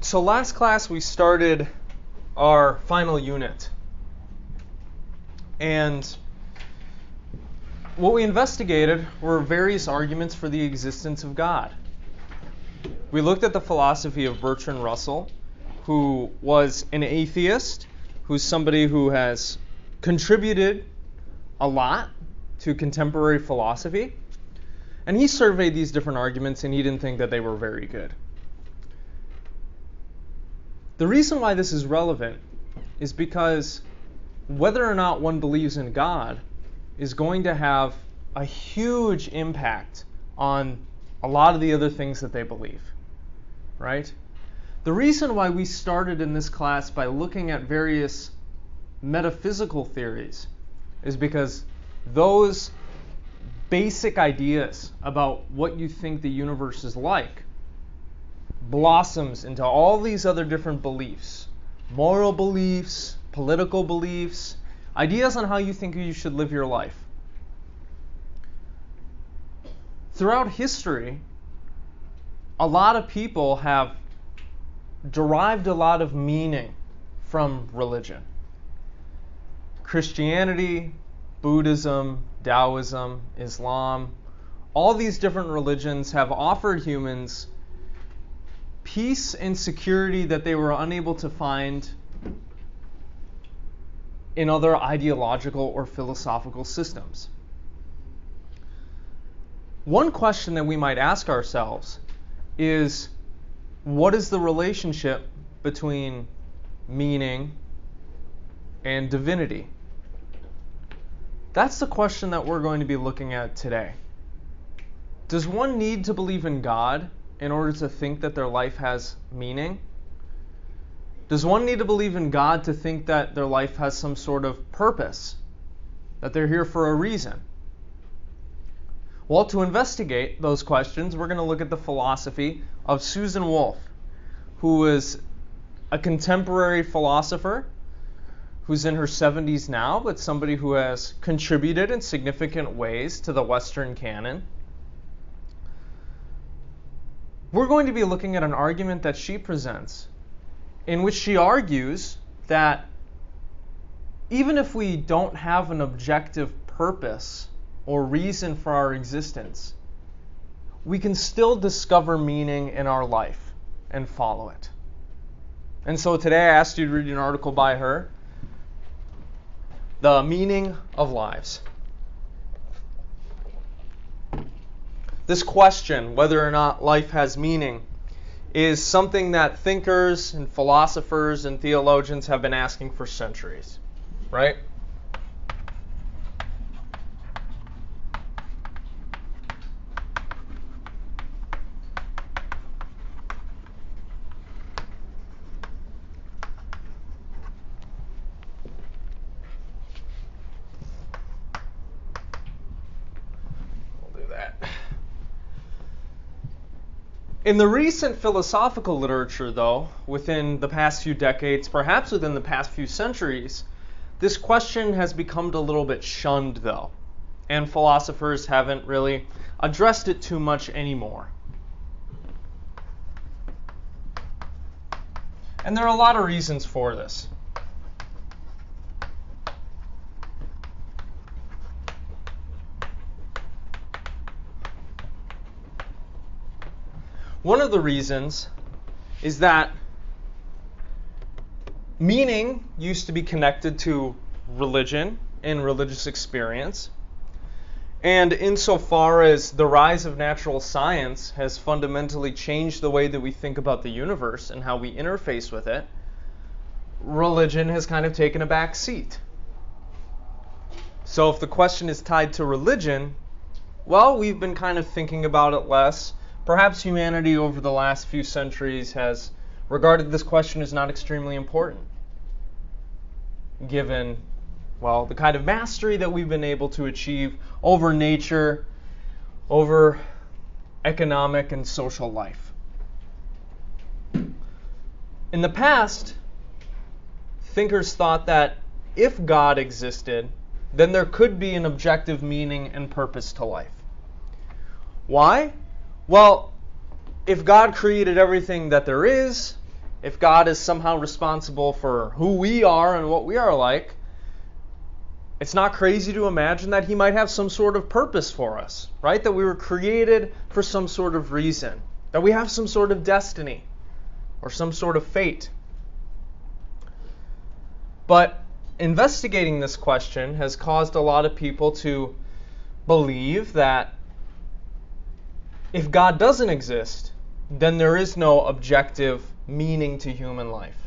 So last class we started our final unit. And what we investigated were various arguments for the existence of God. We looked at the philosophy of Bertrand Russell, who was an atheist, who's somebody who has contributed a lot to contemporary philosophy. And he surveyed these different arguments and he didn't think that they were very good. The reason why this is relevant is because whether or not one believes in God is going to have a huge impact on a lot of the other things that they believe, right? The reason why we started in this class by looking at various metaphysical theories is because those basic ideas about what you think the universe is like blossoms into all these other different beliefs, moral beliefs, political beliefs, ideas on how you think you should live your life. Throughout history, a lot of people have derived a lot of meaning from religion. Christianity, Buddhism, Taoism, Islam, all these different religions have offered humans peace and security that they were unable to find in other ideological or philosophical systems. One question that we might ask ourselves is, what is the relationship between meaning and divinity? That's the question that we're going to be looking at today. Does one need to believe in God in order to think that their life has meaning? Does one need to believe in God to think that their life has some sort of purpose, that they're here for a reason? Well, to investigate those questions, we're going to look at the philosophy of Susan Wolf, who is a contemporary philosopher who's in her 70s now, but somebody who has contributed in significant ways to the Western canon. We're going to be looking at an argument that she presents in which she argues that even if we don't have an objective purpose or reason for our existence, we can still discover meaning in our life and follow it. And so today I asked you to read an article by her, The Meaning of Lives. This question, whether or not life has meaning, is something that thinkers and philosophers and theologians have been asking for centuries, right? In the recent philosophical literature, though, within the past few decades, perhaps within the past few centuries, this question has become a little bit shunned, though, and philosophers haven't really addressed it too much anymore. And there are a lot of reasons for this. One of the reasons is that meaning used to be connected to religion and religious experience. And insofar as the rise of natural science has fundamentally changed the way that we think about the universe and how we interface with it, religion has kind of taken a back seat. So if the question is tied to religion, well, we've been kind of thinking about it less. Perhaps humanity over the last few centuries has regarded this question as not extremely important, given, well, the kind of mastery that we've been able to achieve over nature, over economic and social life. In the past, thinkers thought that if God existed, then there could be an objective meaning and purpose to life. Why? Well, if God created everything that there is, if God is somehow responsible for who we are and what we are like, it's not crazy to imagine that he might have some sort of purpose for us, right? That we were created for some sort of reason, that we have some sort of destiny or some sort of fate. But investigating this question has caused a lot of people to believe that if God doesn't exist, then there is no objective meaning to human life,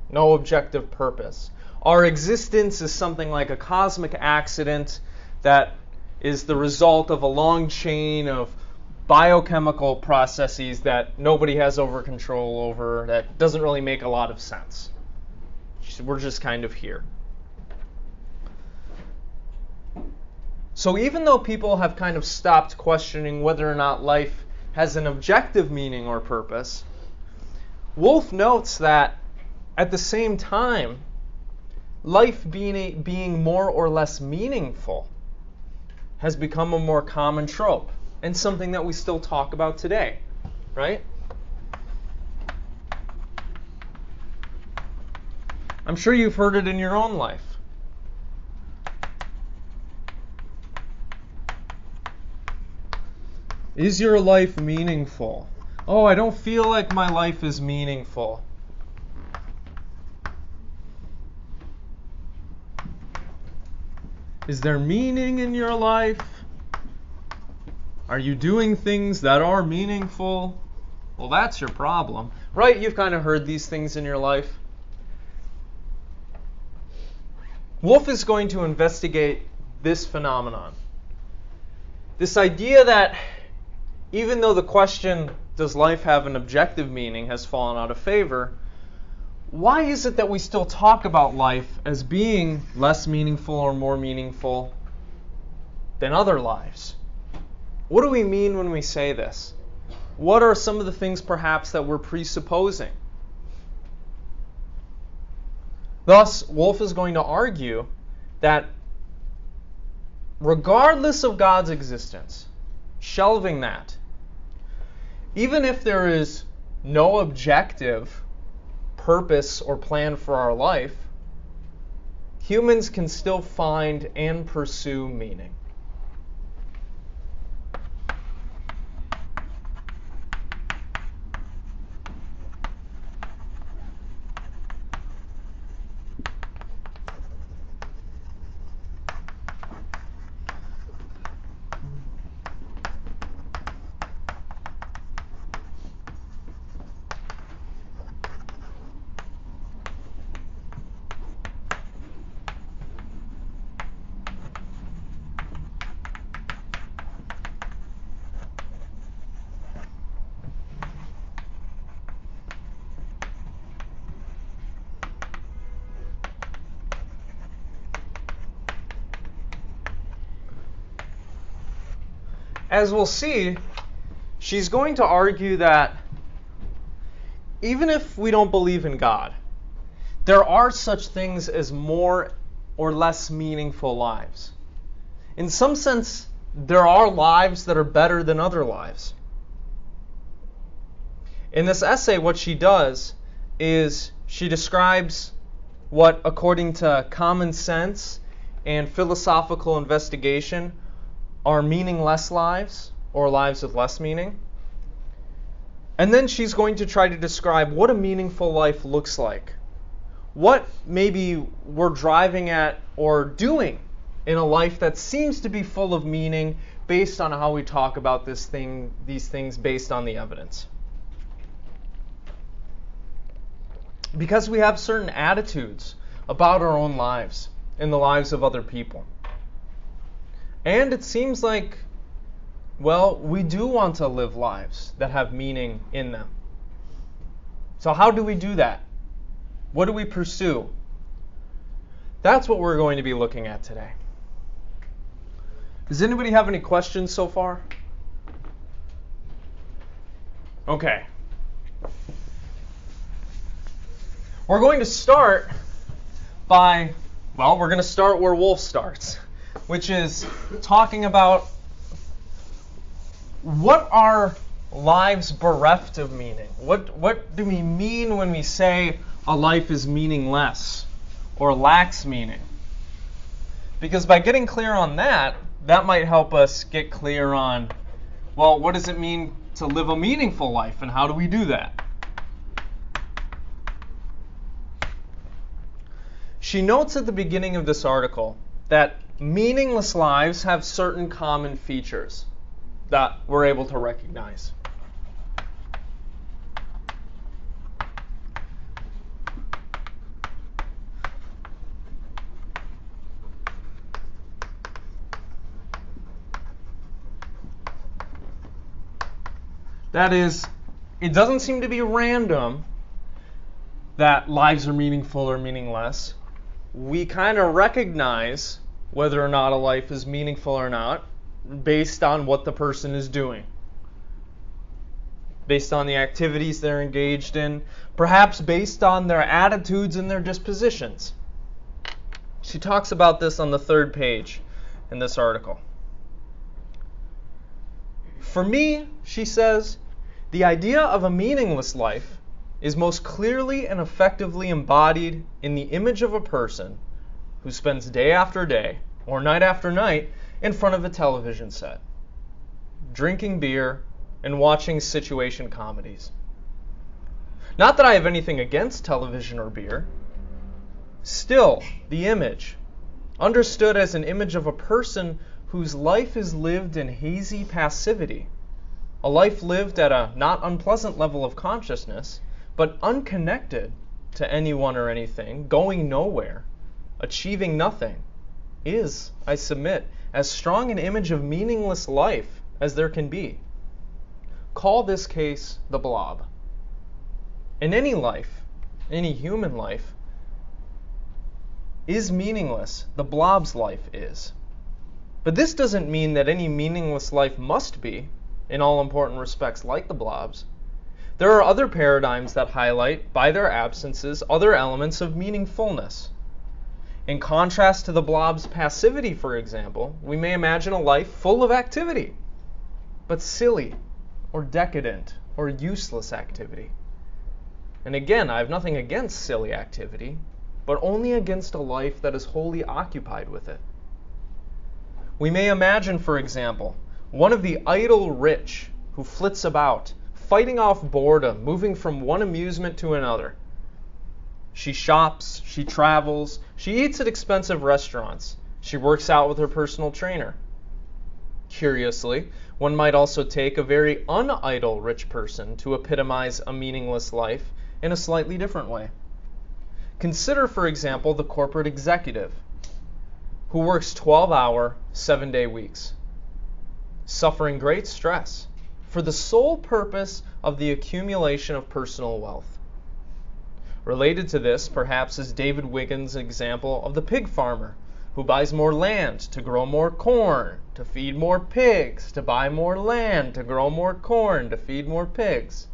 no objective purpose. Our existence is something like a cosmic accident that is the result of a long chain of biochemical processes that nobody has control over, that doesn't really make a lot of sense. We're just kind of here. So even though people have kind of stopped questioning whether or not life has an objective meaning or purpose, Wolff notes that at the same time, life being more or less meaningful has become a more common trope and something that we still talk about today, right? I'm sure you've heard it in your own life. Is your life meaningful? Oh, I don't feel like my life is meaningful. Is there meaning in your life? Are you doing things that are meaningful? Well, that's your problem, right? You've kind of heard these things in your life. Wolff is going to investigate this phenomenon. This idea that even though the question, does life have an objective meaning, has fallen out of favor, why is it that we still talk about life as being less meaningful or more meaningful than other lives? What do we mean when we say this? What are some of the things perhaps that we're presupposing? Thus, Wolff is going to argue that regardless of God's existence, shelving that, even if there is no objective purpose or plan for our life, humans can still find and pursue meaning. As we'll see, she's going to argue that even if we don't believe in God, there are such things as more or less meaningful lives. In some sense, there are lives that are better than other lives. In this essay, what she does is she describes what, according to common sense and philosophical investigation, are meaningless lives, or lives with less meaning. And then she's going to try to describe what a meaningful life looks like. What maybe we're driving at or doing in a life that seems to be full of meaning based on how we talk about these things based on the evidence. Because we have certain attitudes about our own lives and the lives of other people. And it seems like, well, we do want to live lives that have meaning in them. So how do we do that? What do we pursue? That's what we're going to be looking at today. Does anybody have any questions so far? Okay. We're going to start by, well, we're going to start where Wolff starts, which is talking about what are lives bereft of meaning? What do we mean when we say a life is meaningless or lacks meaning? Because by getting clear on that might help us get clear on, well, what does it mean to live a meaningful life, and how do we do that? She notes at the beginning of this article that meaningless lives have certain common features that we're able to recognize. That is, it doesn't seem to be random that lives are meaningful or meaningless. We kind of recognize whether or not a life is meaningful or not based on what the person is doing, based on the activities they're engaged in, perhaps based on their attitudes and their dispositions. She talks about this on the 3rd page in this article. For me, she says, the idea of a meaningless life is most clearly and effectively embodied in the image of a person who spends day after day, or night after night, in front of a television set, drinking beer and watching situation comedies. Not that I have anything against television or beer. Still, the image, understood as an image of a person whose life is lived in hazy passivity, a life lived at a not unpleasant level of consciousness, but unconnected to anyone or anything, going nowhere, achieving nothing, is, I submit, as strong an image of meaningless life as there can be. Call this case the blob. In any life, any human life, is meaningless. The blob's life is. But this doesn't mean that any meaningless life must be, in all important respects, like the blob's. There are other paradigms that highlight, by their absences, other elements of meaningfulness. In contrast to the blob's passivity, for example, we may imagine a life full of activity, but silly, or decadent, or useless activity. And again, I have nothing against silly activity, but only against a life that is wholly occupied with it. We may imagine, for example, one of the idle rich who flits about, fighting off boredom, moving from one amusement to another. She shops, she travels, she eats at expensive restaurants, she works out with her personal trainer. Curiously, one might also take a very unidle rich person to epitomize a meaningless life in a slightly different way. Consider, for example, the corporate executive who works 12-hour, 7-day weeks, suffering great stress for the sole purpose of the accumulation of personal wealth. Related to this, perhaps, is David Wiggins' example of the pig farmer who buys more land to grow more corn, to feed more pigs, to buy more land, to grow more corn, to feed more pigs.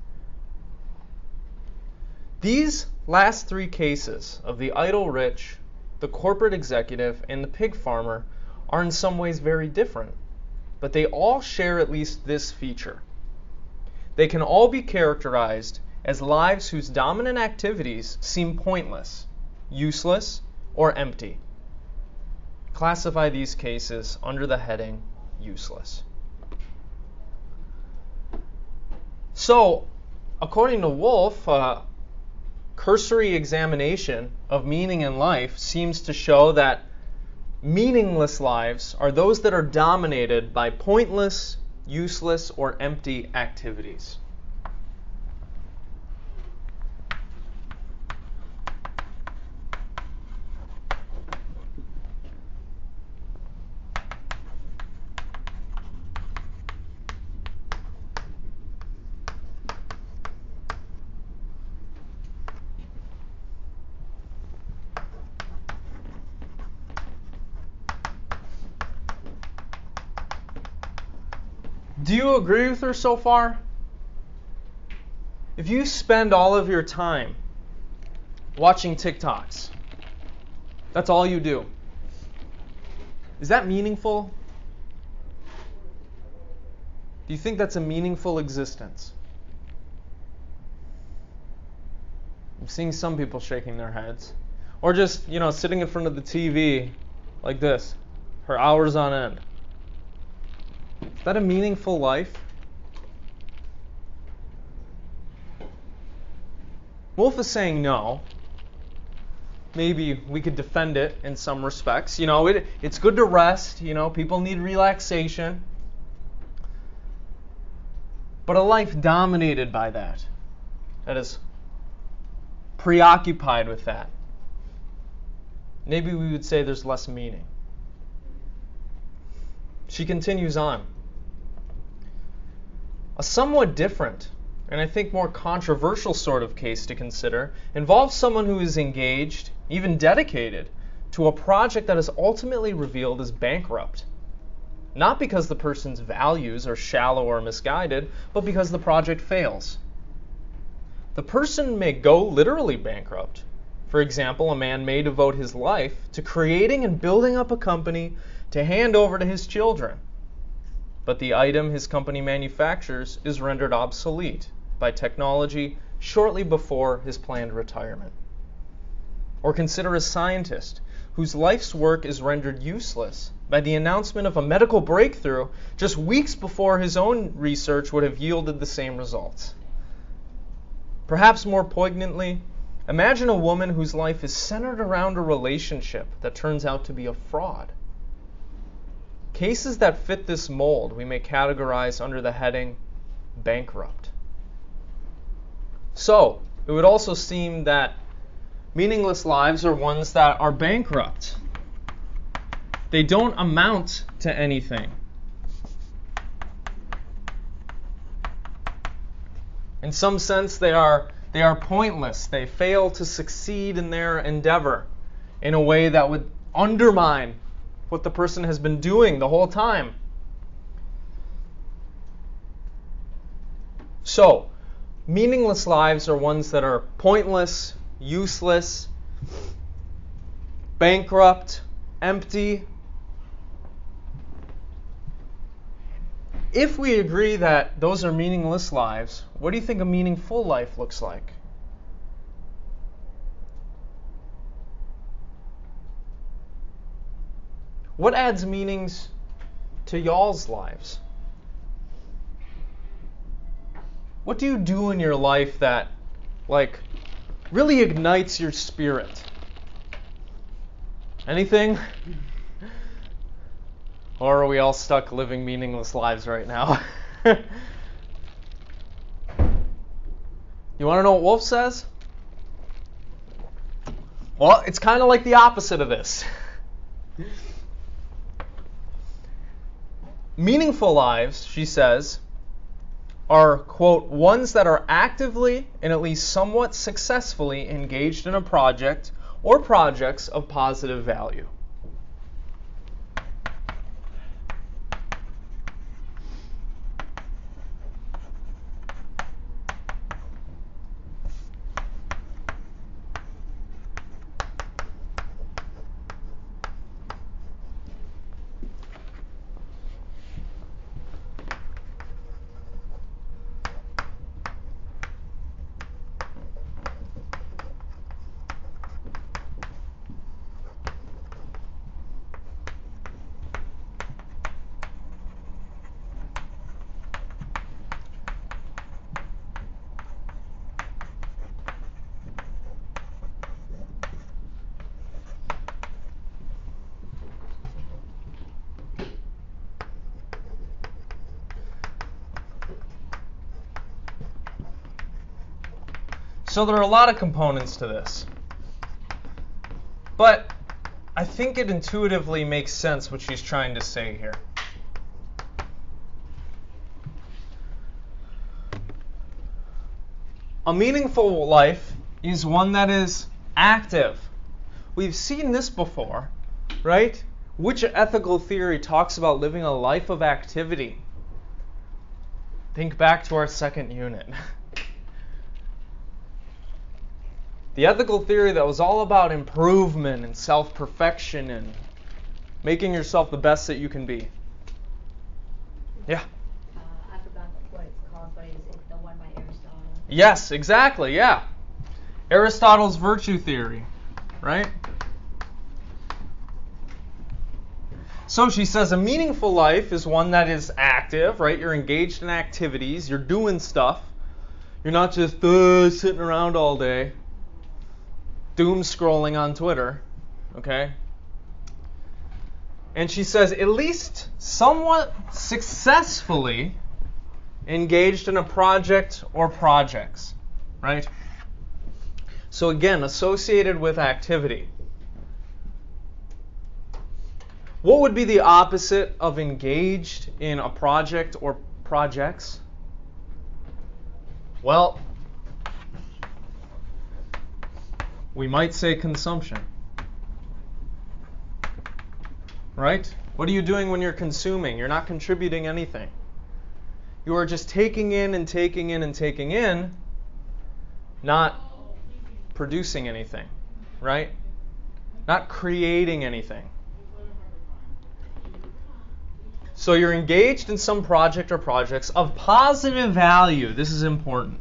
These last 3 cases of the idle rich, the corporate executive, and the pig farmer are in some ways very different, but they all share at least this feature. They can all be characterized as lives whose dominant activities seem pointless, useless, or empty. Classify these cases under the heading useless. So, according to Wolff, cursory examination of meaning in life seems to show that meaningless lives are those that are dominated by pointless, useless, or empty activities. Do you agree with her so far? If you spend all of your time watching TikToks, that's all you do, is that meaningful? Do you think that's a meaningful existence? I'm seeing some people shaking their heads. Or just, sitting in front of the TV like this for hours on end. Is that a meaningful life? Wolf is saying no. Maybe we could defend it in some respects. It's good to rest. People need relaxation. But a life dominated by that is preoccupied with that, maybe we would say there's less meaning. She continues on. A somewhat different, and I think more controversial sort of case to consider, involves someone who is engaged, even dedicated, to a project that is ultimately revealed as bankrupt. Not because the person's values are shallow or misguided, but because the project fails. The person may go literally bankrupt. For example, a man may devote his life to creating and building up a company to hand over to his children. But the item his company manufactures is rendered obsolete by technology shortly before his planned retirement. Or consider a scientist whose life's work is rendered useless by the announcement of a medical breakthrough just weeks before his own research would have yielded the same results. Perhaps more poignantly, imagine a woman whose life is centered around a relationship that turns out to be a fraud. Cases that fit this mold we may categorize under the heading bankrupt. So, it would also seem that meaningless lives are ones that are bankrupt. They don't amount to anything. In some sense, they are pointless. They fail to succeed in their endeavor in a way that would undermine what the person has been doing the whole time. So, meaningless lives are ones that are pointless, useless, bankrupt, empty. If we agree that those are meaningless lives, what do you think a meaningful life looks like? What adds meanings to y'all's lives? What do you do in your life that, really ignites your spirit? Anything? Or are we all stuck living meaningless lives right now? You want to know what Wolf says? Well, it's kind of like the opposite of this. Meaningful lives, she says, are, quote, ones that are actively and at least somewhat successfully engaged in a project or projects of positive value. So there are a lot of components to this. But I think it intuitively makes sense what she's trying to say here. A meaningful life is one that is active. We've seen this before, right? Which ethical theory talks about living a life of activity? Think back to our second unit. The ethical theory that was all about improvement and self-perfection and making yourself the best that you can be. Yeah? I've Yes, exactly, yeah. Aristotle's virtue theory, right? So she says a meaningful life is one that is active, right? You're engaged in activities, you're doing stuff. You're not just sitting around all day, doom scrolling on Twitter, okay? And she says at least somewhat successfully engaged in a project or projects, right? So again, associated with activity. What would be the opposite of engaged in a project or projects? Well, we might say consumption. Right? What are you doing when you're consuming? You're not contributing anything. You are just taking in and taking in and taking in, not producing anything, right? Not creating anything. So you're engaged in some project or projects of positive value. This is important.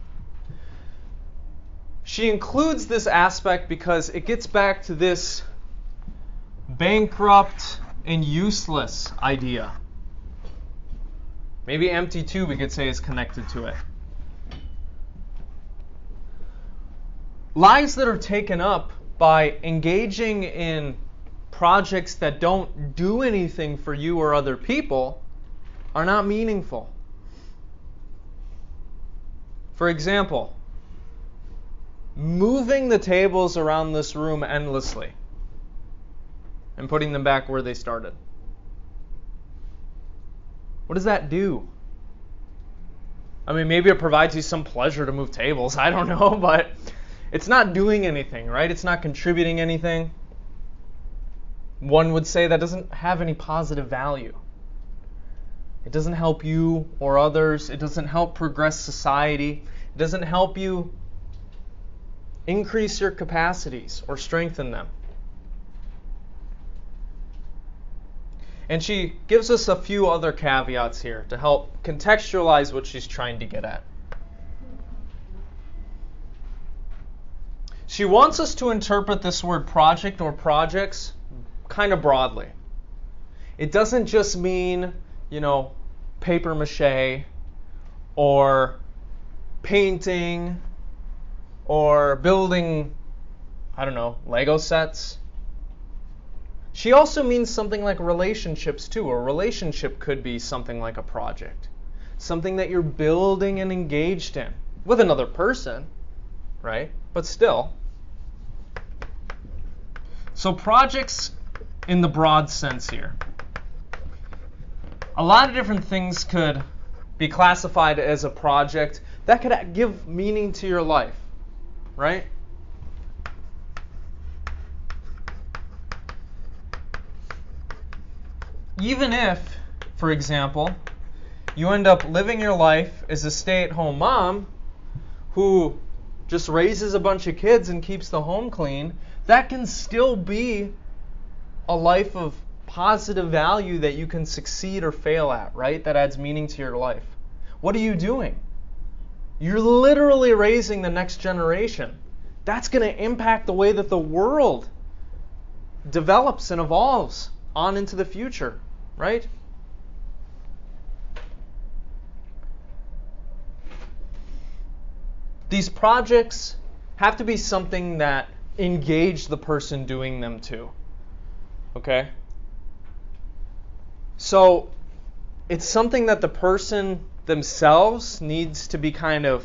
She includes this aspect because it gets back to this bankrupt and useless idea. Maybe empty too, we could say, is connected to it. Lives that are taken up by engaging in projects that don't do anything for you or other people are not meaningful. For example, moving the tables around this room endlessly and putting them back where they started. What does that do? I mean, maybe it provides you some pleasure to move tables. I don't know, but it's not doing anything, right? It's not contributing anything. One would say that doesn't have any positive value. It doesn't help you or others. It doesn't help progress society. It doesn't help you increase your capacities or strengthen them. And she gives us a few other caveats here to help contextualize what she's trying to get at. She wants us to interpret this word project or projects kind of broadly. It doesn't just mean, paper mache or painting or building, Lego sets. She also means something like relationships too. A relationship could be something like a project. Something that you're building and engaged in with another person, right? But still. So projects in the broad sense here. A lot of different things could be classified as a project that could give meaning to your life, right? Even if, for example, you end up living your life as a stay-at-home mom who just raises a bunch of kids and keeps the home clean, that can still be a life of positive value that you can succeed or fail at, right? That adds meaning to your life. What are you doing? You're literally raising the next generation. That's going to impact the way that the world develops and evolves on into the future, right? These projects have to be something that engage the person doing them too. Okay? So it's something that the person themselves needs to be kind of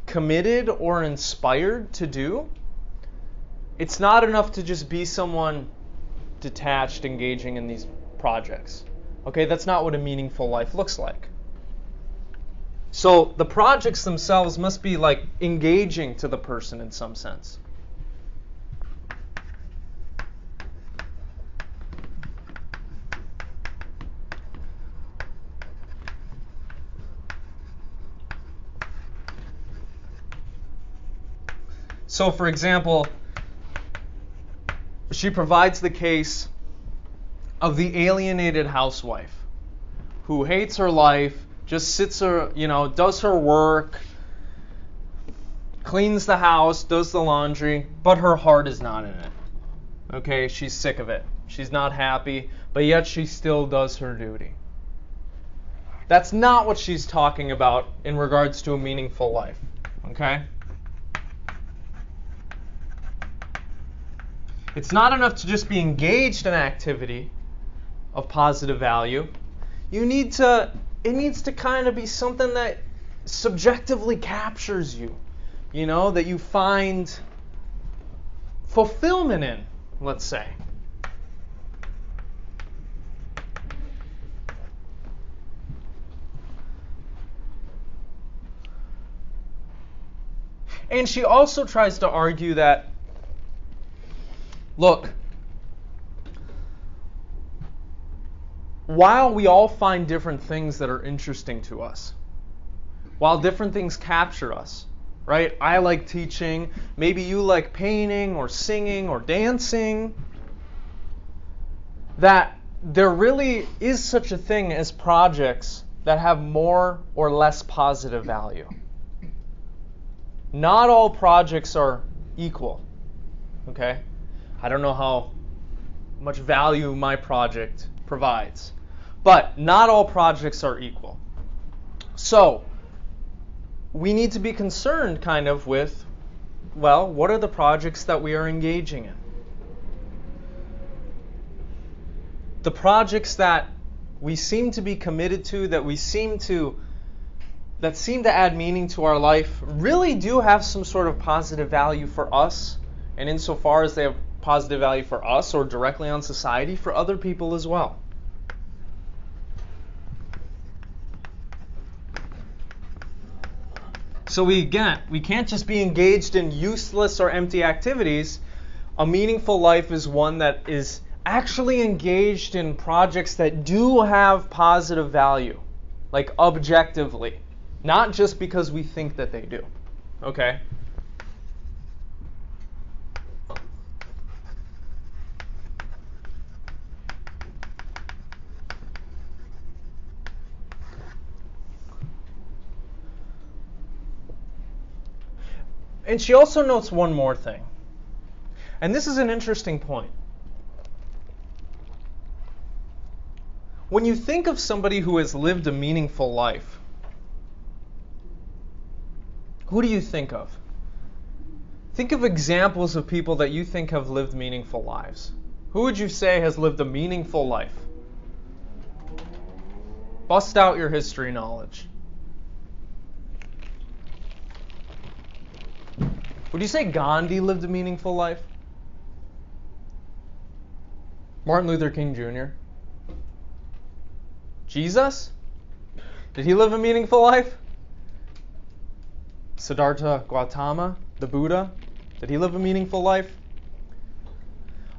committed or inspired to do. It's not enough to just be someone detached, engaging in these projects. Okay, that's not what a meaningful life looks like. So the projects themselves must be like engaging to the person in some sense. So, for example, she provides the case of the alienated housewife who hates her life, just sits her, does her work, cleans the house, does the laundry, but her heart is not in it. Okay, she's sick of it. She's not happy, but yet she still does her duty. That's not what she's talking about in regards to a meaningful life. Okay? It's not enough to just be engaged in activity of positive value. It needs to kind of be something that subjectively captures you, that you find fulfillment in, let's say. And she also tries to argue that, look, while we all find different things that are interesting to us, while different things capture us, right? I like teaching, maybe you like painting or singing or dancing, that there really is such a thing as projects that have more or less positive value. Not all projects are equal, okay? I don't know how much value my project provides, but not all projects are equal. So, we need to be concerned kind of with, well, what are the projects that we are engaging in? The projects that we seem to be committed to, that seem to add meaning to our life, really do have some sort of positive value for us, and insofar as they have positive value for us or directly on society, for other people as well. So we can't just be engaged in useless or empty activities. A meaningful life is one that is actually engaged in projects that do have positive value, like objectively, not just because we think that they do. Okay? And she also notes one more thing. And this is an interesting point. When you think of somebody who has lived a meaningful life, who do you think of? Think of examples of people that you think have lived meaningful lives. Who would you say has lived a meaningful life? Bust out your history knowledge. Would you say Gandhi lived a meaningful life? Martin Luther King Jr.? Jesus? Did he live a meaningful life? Siddhartha Gautama, the Buddha? Did he live a meaningful life?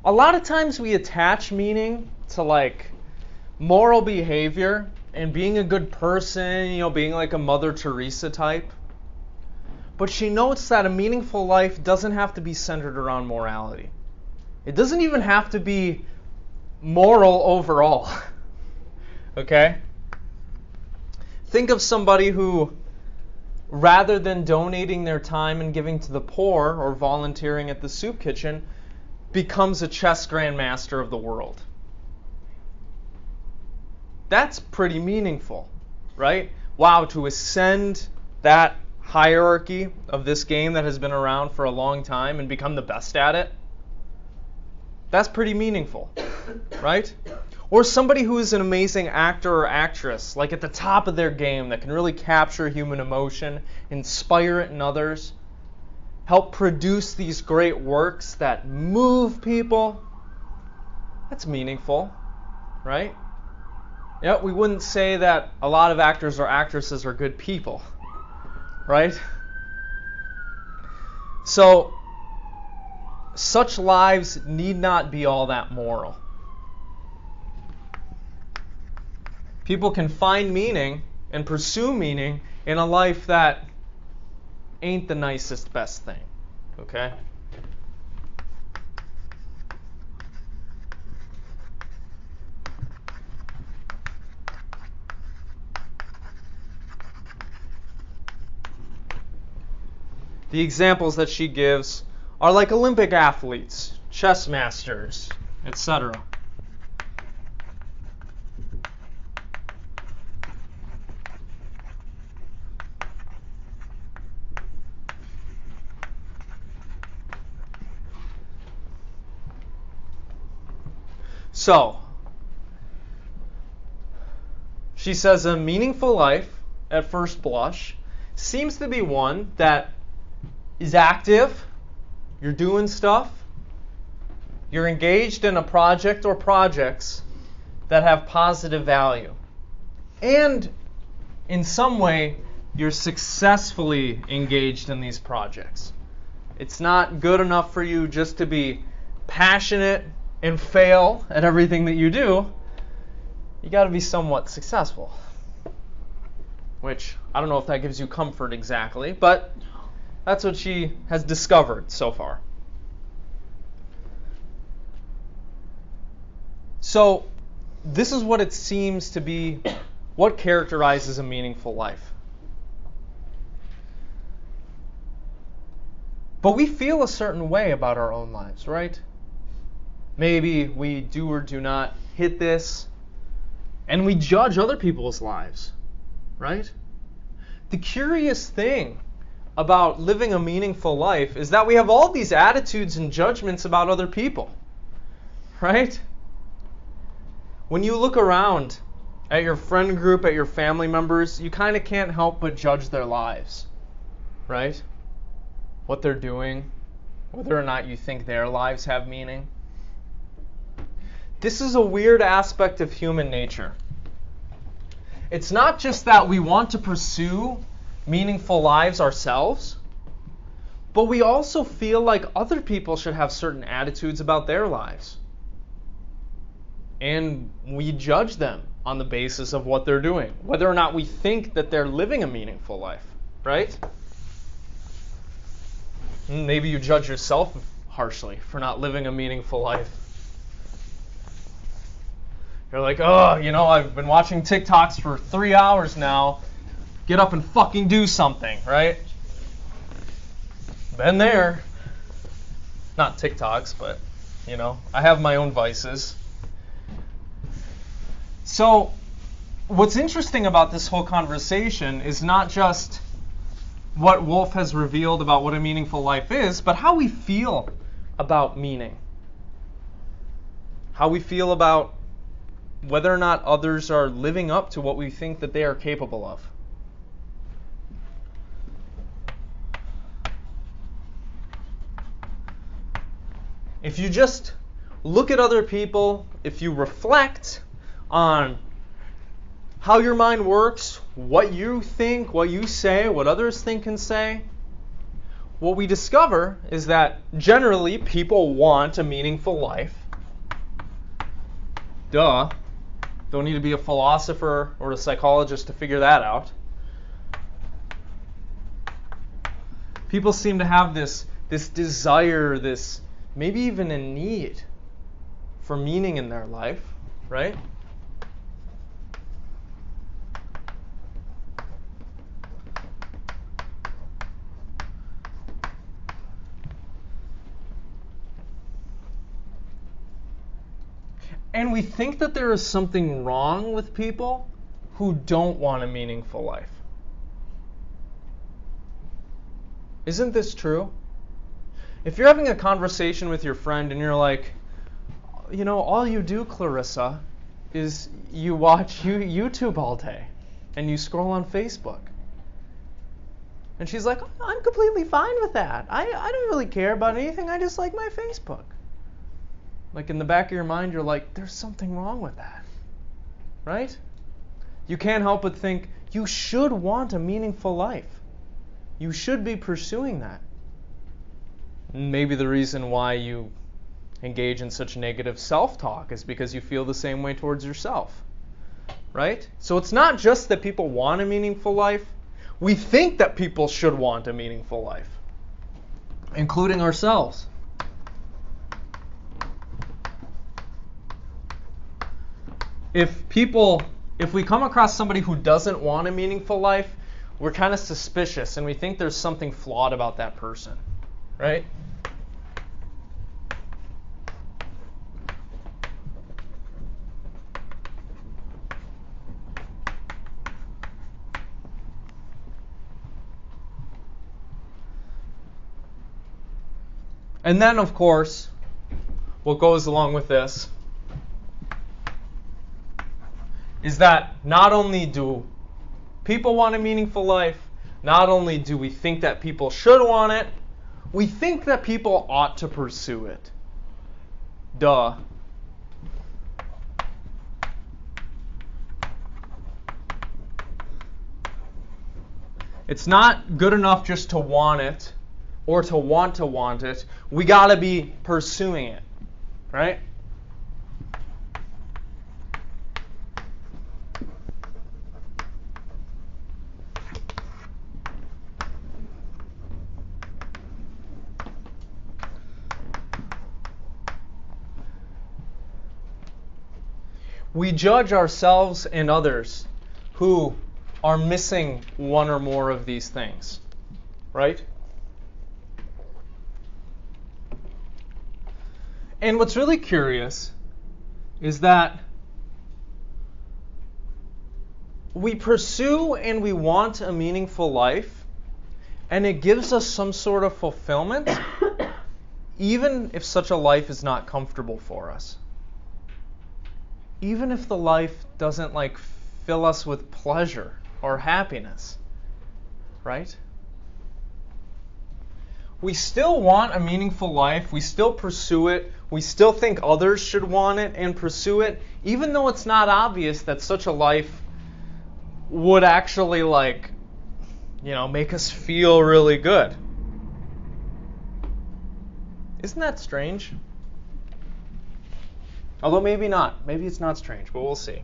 A lot of times we attach meaning to like moral behavior and being a good person, being like a Mother Teresa type. But she notes that a meaningful life doesn't have to be centered around morality. It doesn't even have to be moral overall. Okay? Think of somebody who, rather than donating their time and giving to the poor or volunteering at the soup kitchen, becomes a chess grandmaster of the world. That's pretty meaningful, right? Wow, to ascend that hierarchy of this game that has been around for a long time and become the best at it, that's pretty meaningful, right? Or somebody who is an amazing actor or actress, like at the top of their game, that can really capture human emotion, inspire it in others, help produce these great works that move people. That's meaningful, right? Yeah, we wouldn't say that a lot of actors or actresses are good people, right? So, such lives need not be all that moral. People can find meaning and pursue meaning in a life that ain't the nicest, best thing, okay? The examples that she gives are like Olympic athletes, chess masters, etc. So, she says a meaningful life, at first blush, seems to be one that is active, you're doing stuff, you're engaged in a project or projects that have positive value. And in some way, you're successfully engaged in these projects. It's not good enough for you just to be passionate and fail at everything that you do. You got to be somewhat successful. Which, I don't know if that gives you comfort exactly, but that's what she has discovered so far. So, this is what it seems to be, what characterizes a meaningful life. But we feel a certain way about our own lives, right? Maybe we do or do not hit this, and we judge other people's lives, right? The curious thing about living a meaningful life is that we have all these attitudes and judgments about other people, right? When you look around at your friend group, at your family members, you kind of can't help but judge their lives, right? What they're doing, whether or not you think their lives have meaning. This is a weird aspect of human nature. It's not just that we want to pursue meaningful lives ourselves, but we also feel like other people should have certain attitudes about their lives. And we judge them on the basis of what they're doing, whether or not we think that they're living a meaningful life, right? Maybe you judge yourself harshly for not living a meaningful life. You're like, oh, I've been watching TikToks for 3 hours now. Get up and fucking do something, right? Been there. Not TikToks, but, I have my own vices. So, what's interesting about this whole conversation is not just what Wolf has revealed about what a meaningful life is, but how we feel about meaning. How we feel about whether or not others are living up to what we think that they are capable of. If you just look at other people, if you reflect on how your mind works, what you think, what you say, what others think and say, what we discover is that generally people want a meaningful life. Duh. Don't need to be a philosopher or a psychologist to figure that out. People seem to have this desire, this maybe even a need for meaning in their life, right? And we think that there is something wrong with people who don't want a meaningful life. Isn't this true? If you're having a conversation with your friend and you're like, all you do, Clarissa, is you watch YouTube all day and you scroll on Facebook. And she's like, I'm completely fine with that. I don't really care about anything. I just like my Facebook. Like in the back of your mind, you're like, there's something wrong with that, right? You can't help but think you should want a meaningful life. You should be pursuing that. Maybe the reason why you engage in such negative self-talk is because you feel the same way towards yourself, right? So it's not just that people want a meaningful life. We think that people should want a meaningful life, including ourselves. If we come across somebody who doesn't want a meaningful life, we're kind of suspicious and we think there's something flawed about that person, right? And then, of course, what goes along with this is that not only do people want a meaningful life, not only do we think that people should want it, we think that people ought to pursue it. Duh. It's not good enough just to want it or to want it. We got to be pursuing it, right? We judge ourselves and others who are missing one or more of these things, right? And what's really curious is that we pursue and we want a meaningful life, and it gives us some sort of fulfillment, even if such a life is not comfortable for us. Even if the life doesn't fill us with pleasure or happiness, right? We still want a meaningful life. We still pursue it. We still think others should want it and pursue it, even though it's not obvious that such a life would actually make us feel really good. Isn't that strange? Although maybe not. Maybe it's not strange, but we'll see.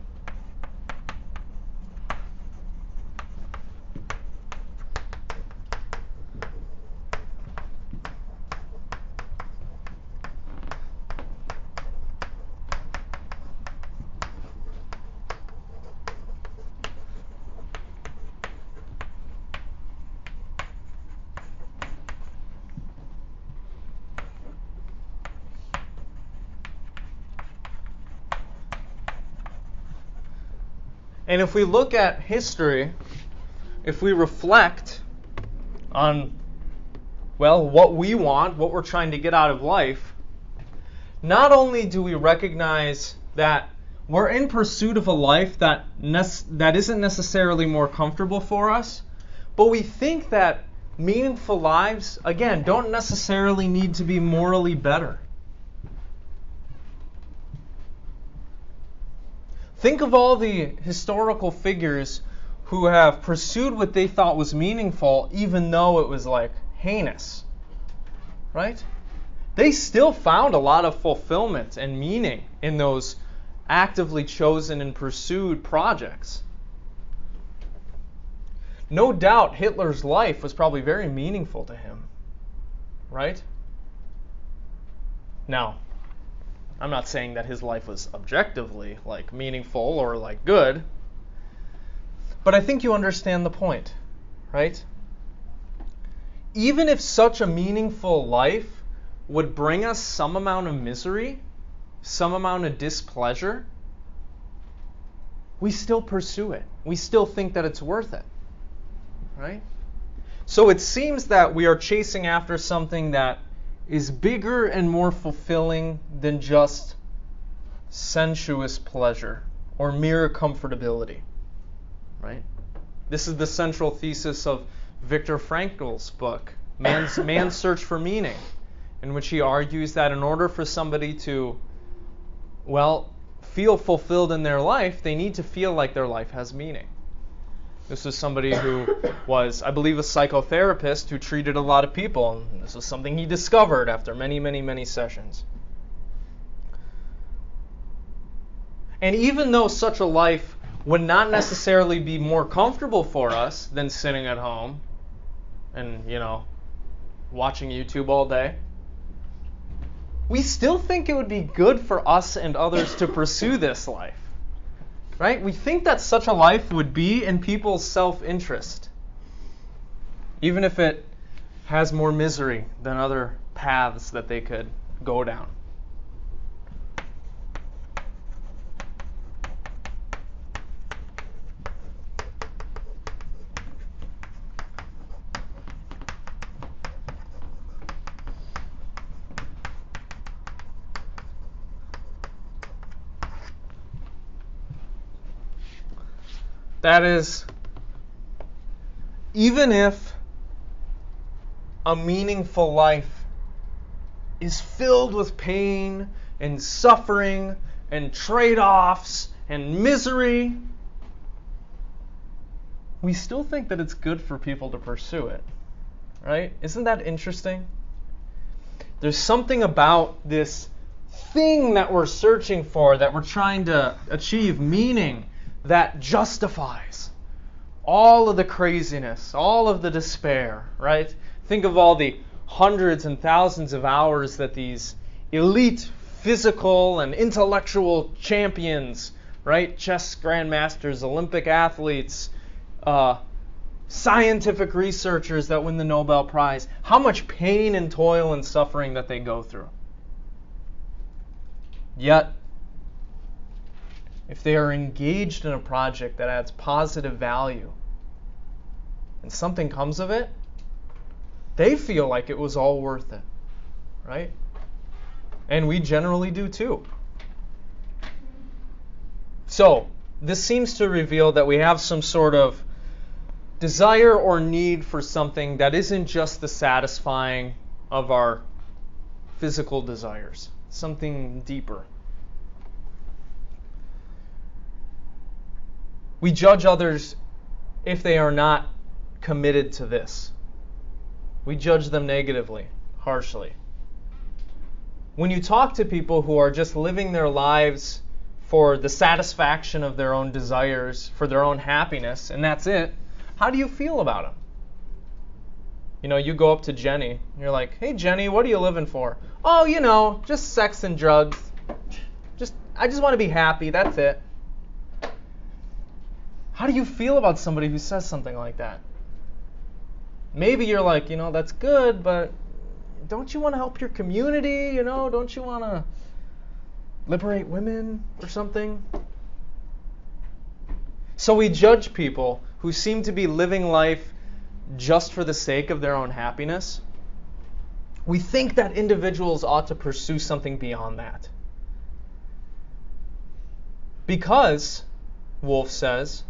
And if we look at history, if we reflect on, what we want, what we're trying to get out of life, not only do we recognize that we're in pursuit of a life that isn't necessarily more comfortable for us, but we think that meaningful lives, again, don't necessarily need to be morally better. Think of all the historical figures who have pursued what they thought was meaningful, even though it was heinous, right? They still found a lot of fulfillment and meaning in those actively chosen and pursued projects. No doubt Hitler's life was probably very meaningful to him, right? Now, I'm not saying that his life was objectively meaningful or good, but I think you understand the point, right? Even if such a meaningful life would bring us some amount of misery, some amount of displeasure, we still pursue it. We still think that it's worth it, right? So it seems that we are chasing after something that is bigger and more fulfilling than just sensuous pleasure or mere comfortability, right? This is the central thesis of Viktor Frankl's book, Man's Search for Meaning, in which he argues that in order for somebody to, feel fulfilled in their life, they need to feel like their life has meaning. This was somebody who was, I believe, a psychotherapist who treated a lot of people, and this was something he discovered after many, many, many sessions. And even though such a life would not necessarily be more comfortable for us than sitting at home and, watching YouTube all day, we still think it would be good for us and others to pursue this life. Right? We think that such a life would be in people's self-interest. even if it has more misery than other paths that they could go down. That is, even if a meaningful life is filled with pain and suffering and trade-offs and misery, we still think that it's good for people to pursue it, right? Isn't that interesting? There's something about this thing that we're searching for, that we're trying to achieve, meaning, that justifies all of the craziness, all of the despair, right? Think of all the hundreds and thousands of hours that these elite physical and intellectual champions, right? Chess grandmasters, Olympic athletes, scientific researchers that win the Nobel Prize, how much pain and toil and suffering that they go through. Yet, if they are engaged in a project that adds positive value and something comes of it, they feel like it was all worth it, right? And we generally do too. So, this seems to reveal that we have some sort of desire or need for something that isn't just the satisfying of our physical desires, something deeper. We judge others if they are not committed to this. We judge them negatively, harshly. When you talk to people who are just living their lives for the satisfaction of their own desires, for their own happiness, and that's it, how do you feel about them? You know, you go up to Jenny, and you're like, "Hey Jenny, what are you living for?" "Oh, you know, just sex and drugs. I just want to be happy, that's it." How do you feel about somebody who says something like that? Maybe you're like, you know, that's good, but don't you want to help your community? You know, don't you want to liberate women or something? So we judge people who seem to be living life just for the sake of their own happiness. We think that individuals ought to pursue something beyond that. Because, Wolf says,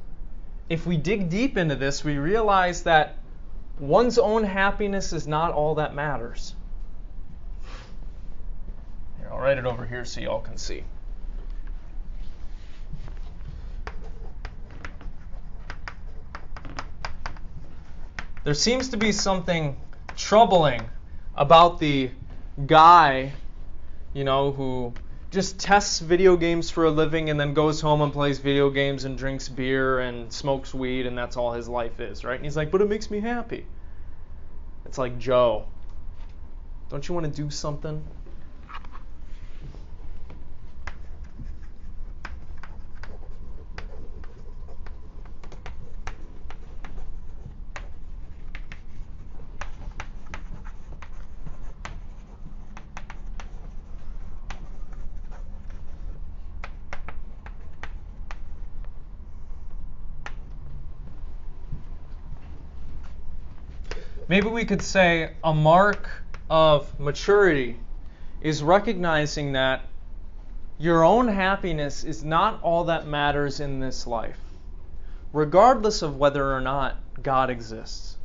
if we dig deep into this, we realize that one's own happiness is not all that matters. Here, I'll write it over here so y'all can see. There seems to be something troubling about the guy, you know, who just tests video games for a living and then goes home and plays video games and drinks beer and smokes weed, and that's all his life is, right? And he's like, "But it makes me happy." It's like, Joe, don't you want to do something? Maybe we could say a mark of maturity is recognizing that your own happiness is not all that matters in this life, regardless of whether or not God exists.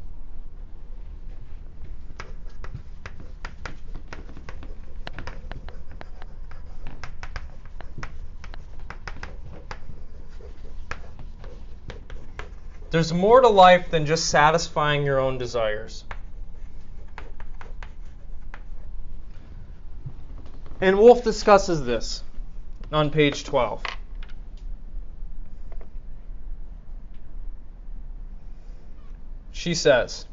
There's more to life than just satisfying your own desires. And Wolf discusses this on page 12. She says,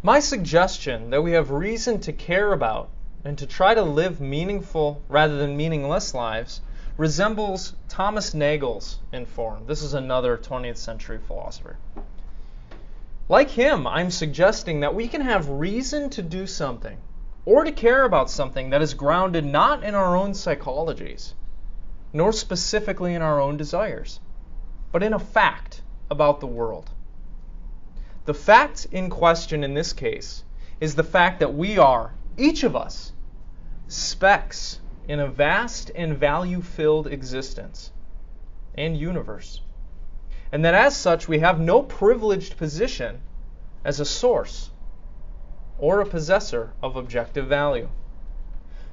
"My suggestion that we have reason to care about and to try to live meaningful rather than meaningless lives resembles Thomas Nagel's in form. This is another 20th century philosopher. Like him, I'm suggesting that we can have reason to do something or to care about something that is grounded not in our own psychologies, nor specifically in our own desires, but in a fact about the world. The fact in question in this case is the fact that we are, each of us, specks in a vast and value-filled existence and universe, and that as such we have no privileged position as a source or a possessor of objective value.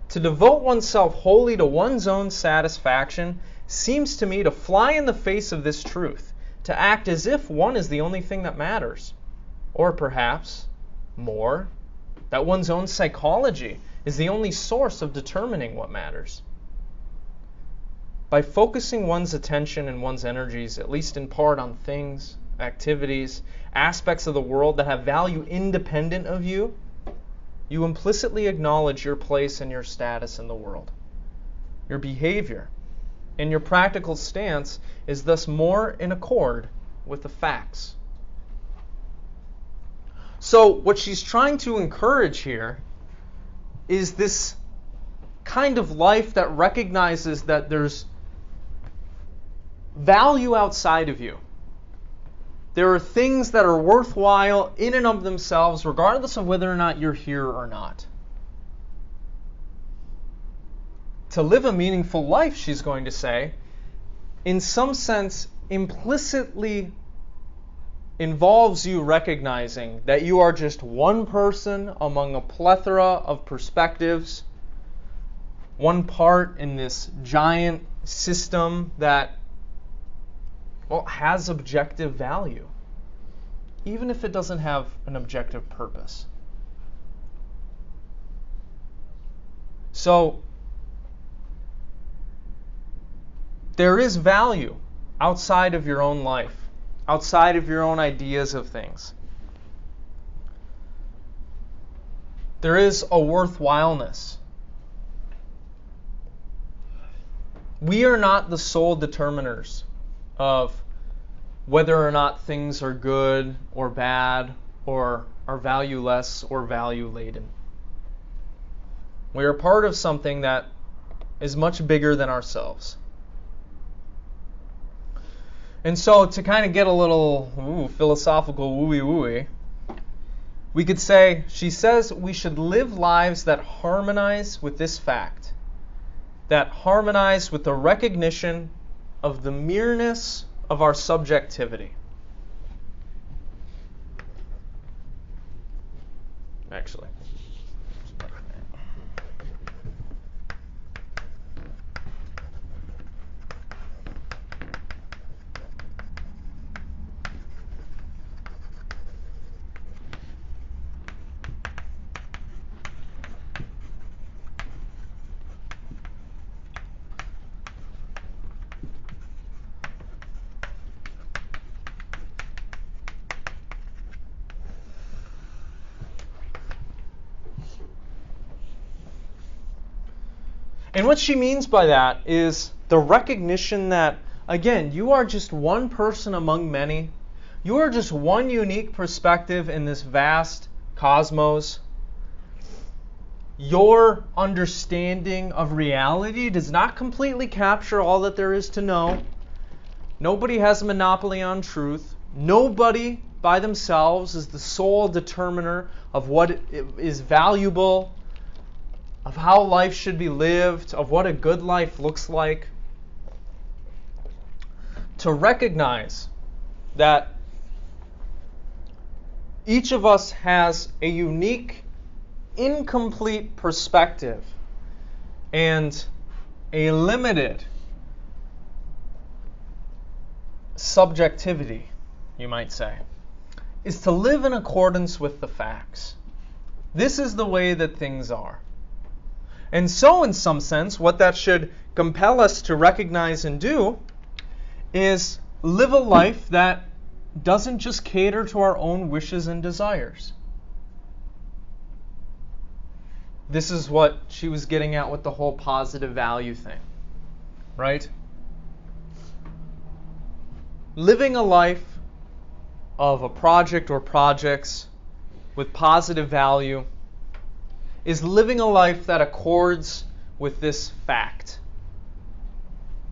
To devote oneself wholly to one's own satisfaction seems to me to fly in the face of this truth, to act as if one is the only thing that matters, or perhaps, more, that one's own psychology is the only source of determining what matters. By focusing one's attention and one's energies, at least in part, on things, activities, aspects of the world that have value independent of you, you implicitly acknowledge your place and your status in the world. Your behavior and your practical stance is thus more in accord with the facts. So what she's trying to encourage here is this kind of life that recognizes that there's value outside of you. There are things that are worthwhile in and of themselves, regardless of whether or not you're here or not. To live a meaningful life, she's going to say, in some sense, implicitly involves you recognizing that you are just one person among a plethora of perspectives, one part in this giant system that, well, has objective value, even if it doesn't have an objective purpose. So, there is value outside of your own life, outside of your own ideas of things. There is a worthwhileness. We are not the sole determiners of whether or not things are good or bad, or are valueless or value-laden. We are part of something that is much bigger than ourselves. And so, to kind of get a little philosophical wooey-wooey, we could say, she says we should live lives that harmonize with this fact, that harmonize with the recognition of the mereness of our subjectivity. Actually. And what she means by that is the recognition that, again, you are just one person among many. You are just one unique perspective in this vast cosmos. Your understanding of reality does not completely capture all that there is to know. Nobody has a monopoly on truth. Nobody by themselves is the sole determiner of what is valuable, of how life should be lived, of what a good life looks like. To recognize that each of us has a unique, incomplete perspective and a limited subjectivity, you might say, is to live in accordance with the facts. This is the way that things are. And so, in some sense, what that should compel us to recognize and do is live a life that doesn't just cater to our own wishes and desires. This is what she was getting at with the whole positive value thing. right? Living a life of a project or projects with positive value is living a life that accords with this fact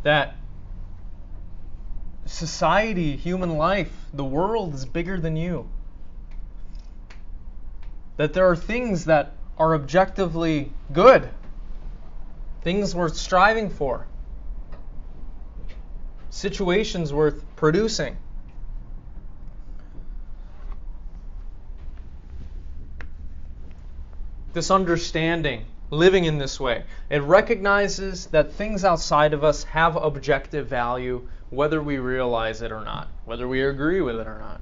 that society, human life, the world is bigger than you. That there are things that are objectively good, things worth striving for, situations worth producing. This understanding, living in this way, it recognizes that things outside of us have objective value, whether we realize it or not, whether we agree with it or not.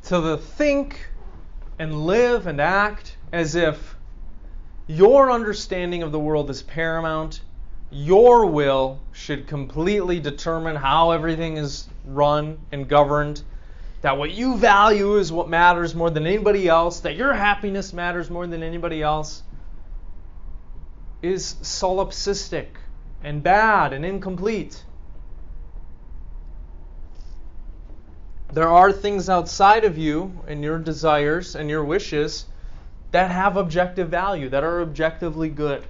To think and live and act as if your understanding of the world is paramount, your will should completely determine how everything is run and governed, that what you value is what matters more than anybody else, that your happiness matters more than anybody else, is solipsistic and bad and incomplete. There are things outside of you and your desires and your wishes that have objective value, that are objectively good.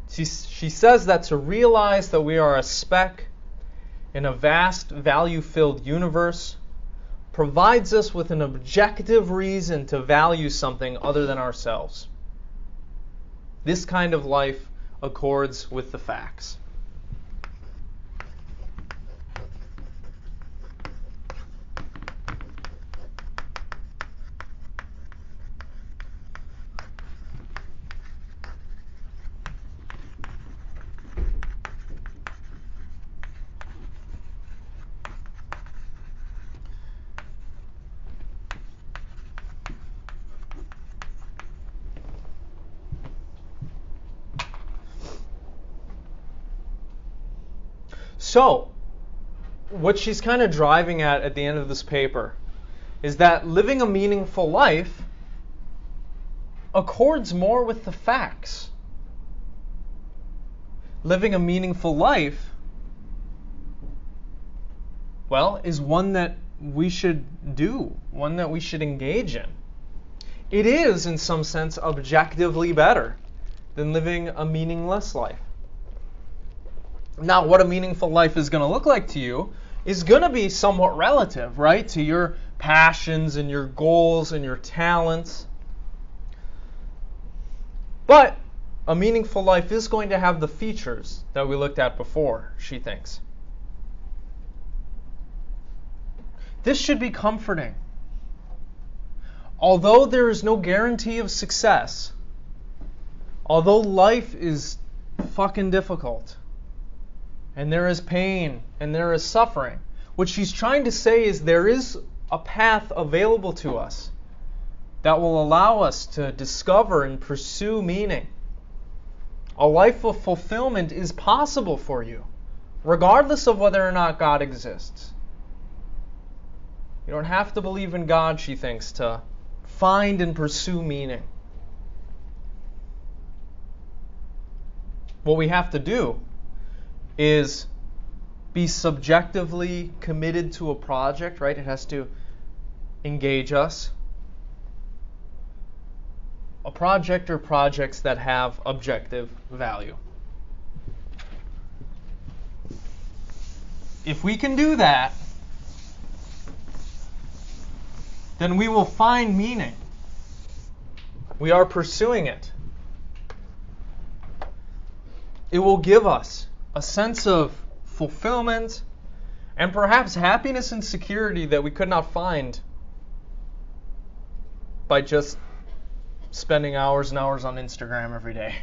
She says that to realize that we are a speck in a vast, value-filled universe provides us with an objective reason to value something other than ourselves. This kind of life accords with the facts. So, what she's kind of driving at the end of this paper is that living a meaningful life accords more with the facts. Living a meaningful life, well, is one that we should do, one that we should engage in. It is, in some sense, objectively better than living a meaningless life. Now, what a meaningful life is going to look like to you is going to be somewhat relative, right, to your passions and your goals and your talents. But a meaningful life is going to have the features that we looked at before, she thinks. This should be comforting. Although there is no guarantee of success, although life is fucking difficult, and there is pain, and there is suffering, what she's trying to say is there is a path available to us that will allow us to discover and pursue meaning. A life of fulfillment is possible for you, regardless of whether or not God exists. You don't have to believe in God, she thinks, to find and pursue meaning. What we have to do is be subjectively committed to a project, right? It has to engage us. A project or projects that have objective value. If we can do that, then we will find meaning. We are pursuing it. It will give us a sense of fulfillment and perhaps happiness and security that we could not find by just spending hours and hours on Instagram every day.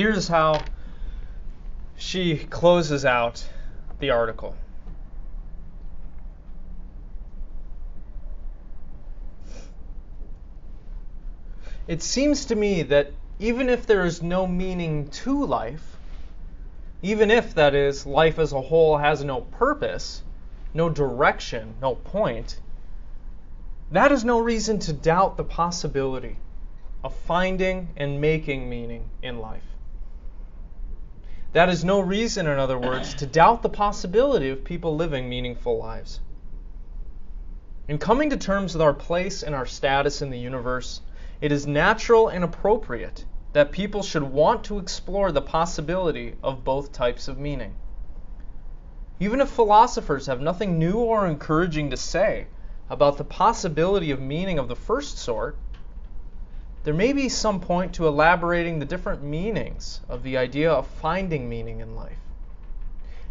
here's how she closes out the article. It seems to me that even if there is no meaning to life, even if, that is, life as a whole has no purpose, no direction, no point, that is no reason to doubt the possibility of finding and making meaning in life. That is no reason, in other words, to doubt the possibility of people living meaningful lives. In coming to terms with our place and our status in the universe, it is natural and appropriate that people should want to explore the possibility of both types of meaning. Even if philosophers have nothing new or encouraging to say about the possibility of meaning of the first sort, there may be some point to elaborating the different meanings of the idea of finding meaning in life,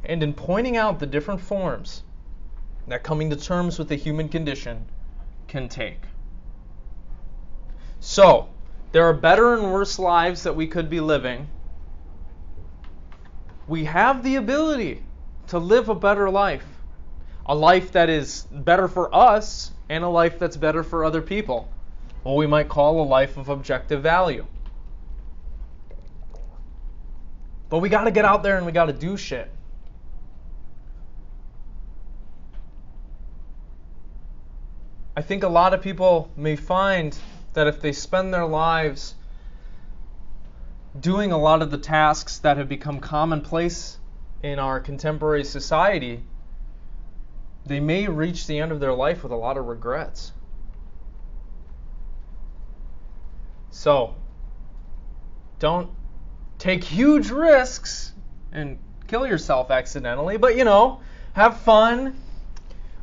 and in pointing out the different forms that coming to terms with the human condition can take. So, there are better and worse lives that we could be living. We have the ability to live a better life, a life that is better for us and a life that's better for other people. What we might call a life of objective value. But we got to get out there and we got to do shit. I think a lot of people may find that if they spend their lives doing a lot of the tasks that have become commonplace in our contemporary society, they may reach the end of their life with a lot of regrets. So, don't take huge risks and kill yourself accidentally, but have fun.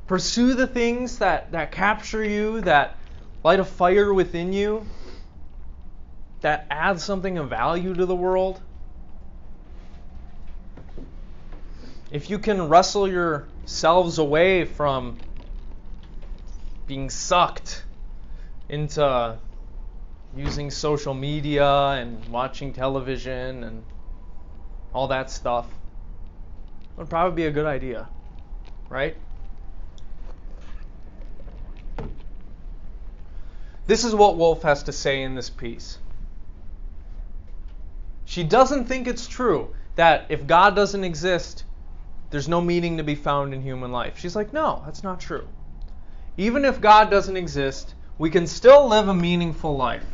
Pursue the things that capture you, that light a fire within you, that add something of value to the world. If you can wrestle yourselves away from being sucked into using social media and watching television and all that stuff, it would probably be a good idea, right? This is what Woolf has to say in this piece. She doesn't think it's true that if God doesn't exist, there's no meaning to be found in human life. She's like, no, that's not true. Even if God doesn't exist, we can still live a meaningful life.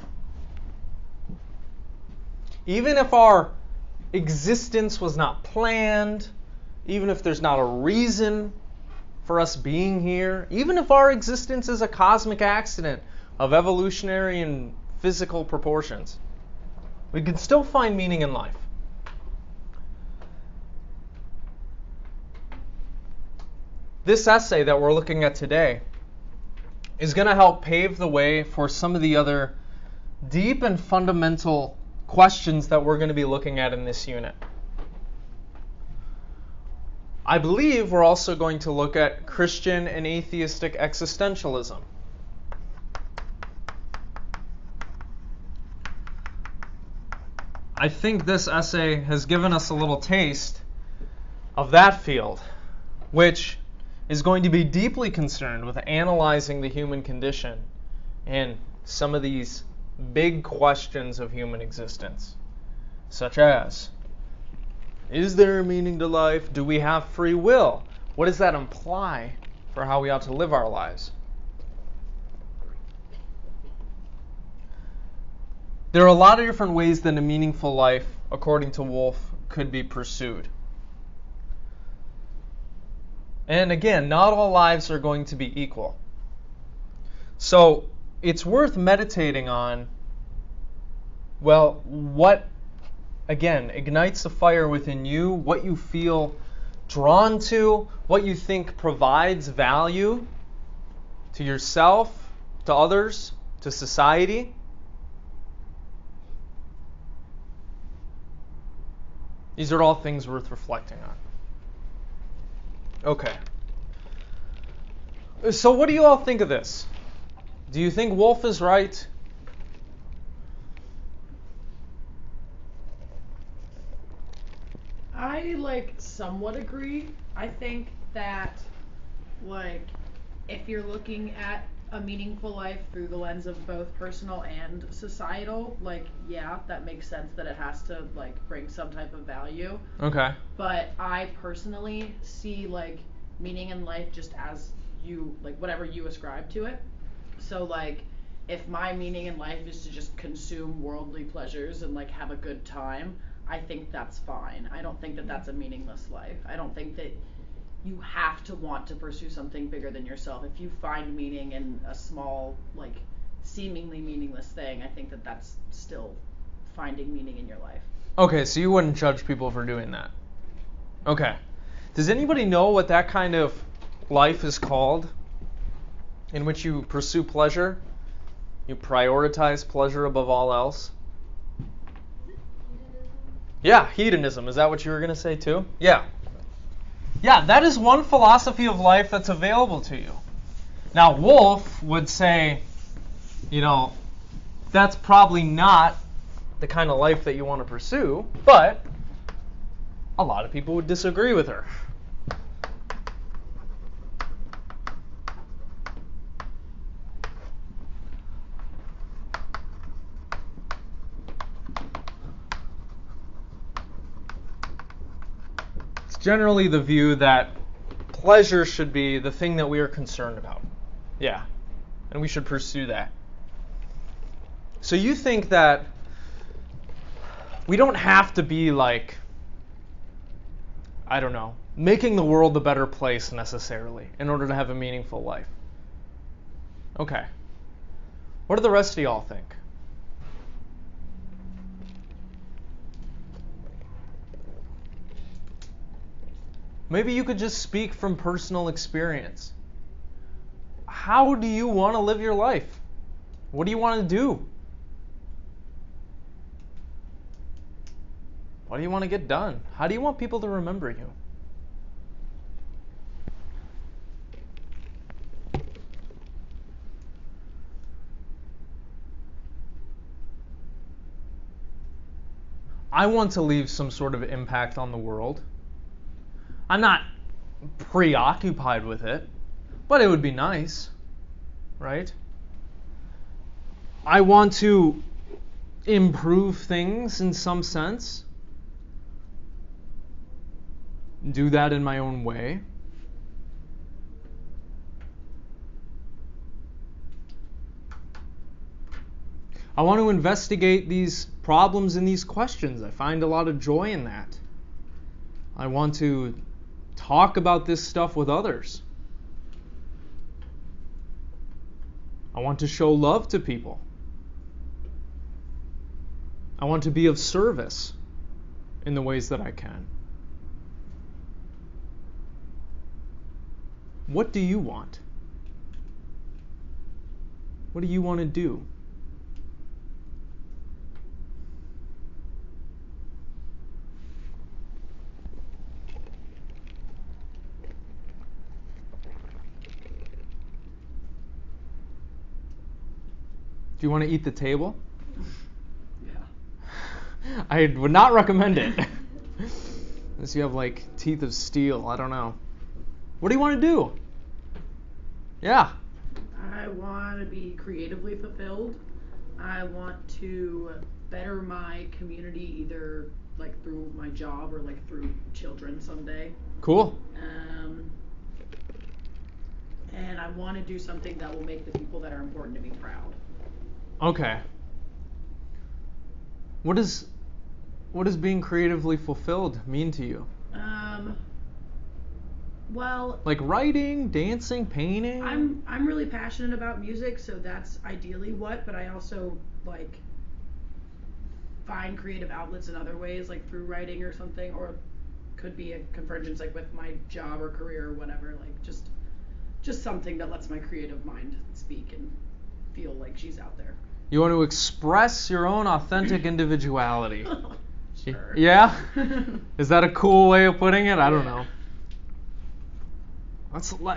Even if our existence was not planned, even if there's not a reason for us being here, even if our existence is a cosmic accident of evolutionary and physical proportions, we can still find meaning in life. This essay that we're looking at today is going to help pave the way for some of the other deep and fundamental questions that we're going to be looking at in this unit. I believe we're also going to look at Christian and atheistic existentialism. I think this essay has given us a little taste of that field, which is going to be deeply concerned with analyzing the human condition and some of these big questions of human existence, such as, is there a meaning to life? Do we have free will? What does that imply for how we ought to live our lives? There are a lot of different ways that a meaningful life, according to Woolf, could be pursued. And again, not all lives are going to be equal. So it's worth meditating on, well, what, again, ignites the fire within you, what you feel drawn to, what you think provides value to yourself, to others, to society. These are all things worth reflecting on. Okay. So what do you all think of this? Do you think Woolf is right? I like somewhat agree. I think that like if you're looking at a meaningful life through the lens of both personal and societal, like yeah, that makes sense that it has to like bring some type of value. Okay. But I personally see like meaning in life just as you like whatever you ascribe to it. So like if my meaning in life is to just consume worldly pleasures and like have a good time, I think that's fine. I don't think that that's a meaningless life. I don't think that you have to want to pursue something bigger than yourself. If you find meaning in a small, like, seemingly meaningless thing, I think that that's still finding meaning in your life. Okay, so you wouldn't judge people for doing that. Okay. Does anybody know what that kind of life is called? In which you pursue pleasure? You prioritize pleasure above all else? Yeah, hedonism. Is that what you were going to say too? Yeah. Yeah, that is one philosophy of life that's available to you. Now, Wolf would say, that's probably not the kind of life that you want to pursue, but a lot of people would disagree with her. It's generally the view that pleasure should be the thing that we are concerned about. Yeah. And we should pursue that. So you think that we don't have to be like, I don't know, making the world a better place necessarily in order to have a meaningful life. Okay. What do the rest of y'all think? Maybe you could just speak from personal experience. How do you want to live your life? What do you want to do? What do you want to get done? How do you want people to remember you? I want to leave some sort of impact on the world. I'm not preoccupied with it, but it would be nice, right? I want to improve things in some sense. Do that in my own way. I want to investigate these problems and these questions. I find a lot of joy in that. I want to talk about this stuff with others. I want to show love to people. I want to be of service in the ways that I can. What do you want? What do you want to do? Do you want to eat the table? Yeah. I would not recommend it. Unless you have like teeth of steel. I don't know. What do you want to do? Yeah. I want to be creatively fulfilled. I want to better my community either like through my job or like through children someday. Cool. And I want to do something that will make the people that are important to me proud. Okay. What does being creatively fulfilled mean to you? Well, like writing, dancing, painting? I'm really passionate about music, so that's ideally what, but I also like find creative outlets in other ways, like through writing or something, or could be a convergence like with my job or career or whatever, like just something that lets my creative mind speak and feel like she's out there. You want to express your own authentic individuality. Sure. Yeah? Is that a cool way of putting it? I don't know.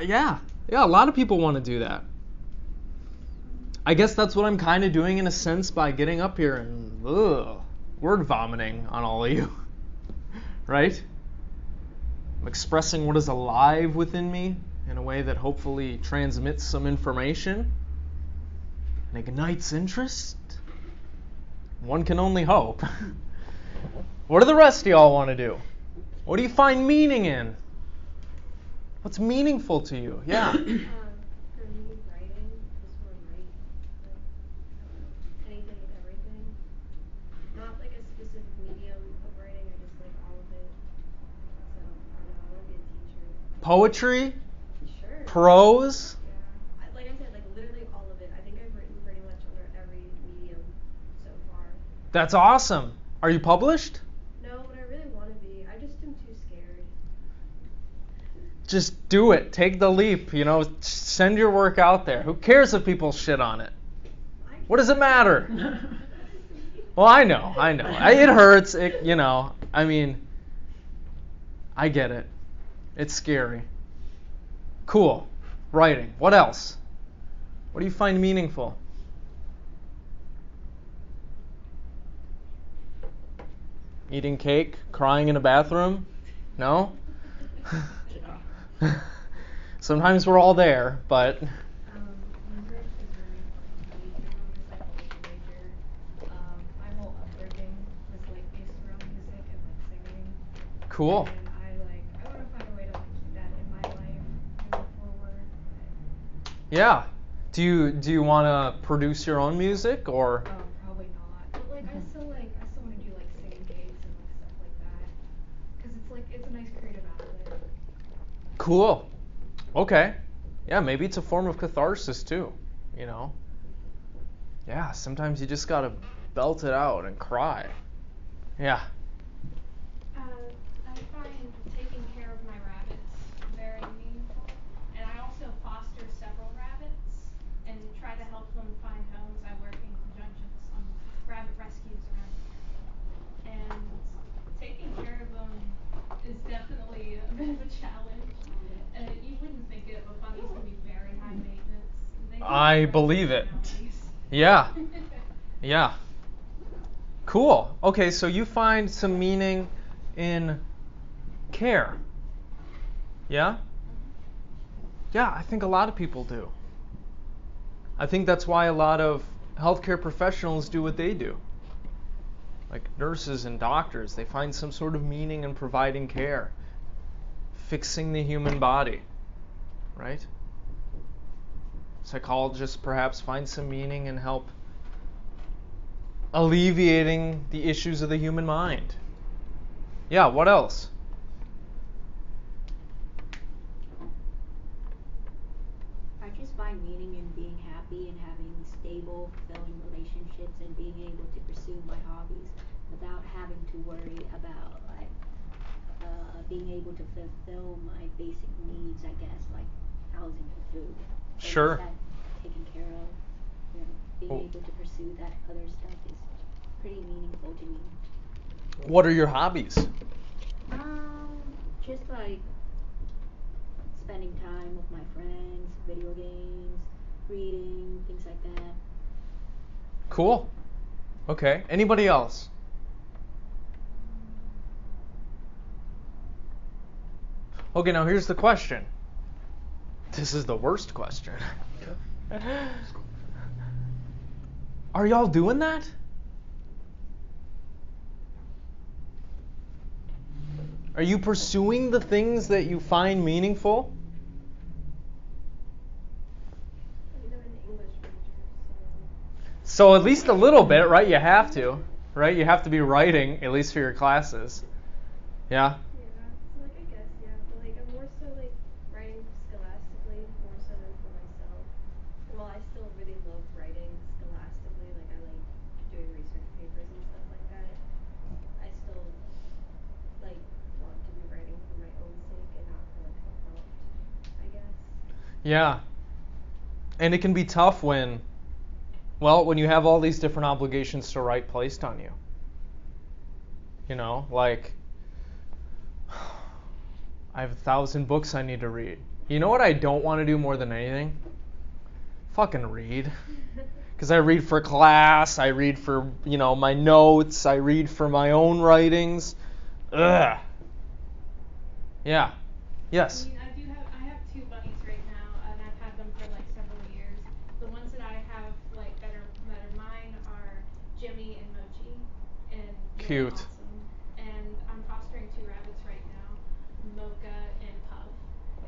Yeah, a lot of people want to do that. I guess that's what I'm kind of doing in a sense by getting up here and word vomiting on all of you. Right? I'm expressing what is alive within me in a way that hopefully transmits some information and ignites interest. One can only hope. What do the rest of y'all want to do? What do you find meaning in? What's meaningful to you? Yeah. For me, writing, just want to write anything and everything. Not like a specific medium of writing, I just like all of it. So, I don't know, I want to be a teacher. Poetry? Sure. Prose? Yeah. Like I said, like literally all of it. I think I've written pretty much under every medium so far. That's awesome. Are you published? No, but I really want to be. I just am too scared. Just do it. Take the leap. Send your work out there. Who cares if people shit on it? What does it matter? Well, I know. It hurts. I get it. It's scary. Cool. Writing. What else? What do you find meaningful? Eating cake? Crying in a bathroom? No? Sometimes we're all there, but... Music is really important to me. I'm a psychology major. My whole upbringing was like based around music and like singing. Cool. And I want to find a way to like keep that in my life moving forward. Yeah. Do you want to produce your own music or? Probably not. But like I still want to do like singing gigs and like stuff like that. Because it's a nice creative outlet. Cool. Okay. Yeah, maybe it's a form of catharsis too. Yeah, sometimes you just gotta belt it out and cry. Yeah. I find taking care of my rabbits very meaningful, and I also foster several rabbits and try to help them find homes. I work in conjunction with some rabbit rescues around here, and taking care of them is definitely a bit of a challenge. And you wouldn't think it, but bunnies can be very high maintenance. I believe it. Yeah. Yeah. Cool. Okay, so you find some meaning in care. Yeah? Yeah, I think a lot of people do. I think that's why a lot of healthcare professionals do what they do. Like nurses and doctors, they find some sort of meaning in providing care, fixing the human body, right? Psychologists perhaps find some meaning in help alleviating the issues of the human mind. Yeah, what else? I just find meaning in being happy and having stable, fulfilling relationships and being able to pursue my hobbies without having to worry about being able to fulfill my basic needs, I guess, like housing and food. So Sure. That taken care of, being able to pursue that other stuff is pretty meaningful to me. What are your hobbies? Just like spending time with my friends, video games, reading, things like that. Cool. Okay. Anybody else? Okay, now here's the question. This is the worst question. Are y'all doing that? Are you pursuing the things that you find meaningful? I'm an English major, So at least a little bit, right? You have to, right? You have to be writing, at least for your classes. Yeah? so I guess, but I'm more so writing scholastically more so than for myself. And while I still really love writing scholastically, I like doing research papers and stuff like that, I still want to be writing for my own sake and not for help out, I guess. Yeah. And it can be tough when you have all these different obligations to write placed on you. I have 1,000 books I need to read. You know what I don't want to do more than anything? Fucking read. Because I read for class, I read for, my notes, I read for my own writings. Ugh. Yeah. Yes. I mean, I have two bunnies right now, and I've had them for like several years. The ones that I have like that are mine are Jimmy and Mochi, and they're Cute. awesome. And I'm fostering two rabbits right now, Mocha and Puff.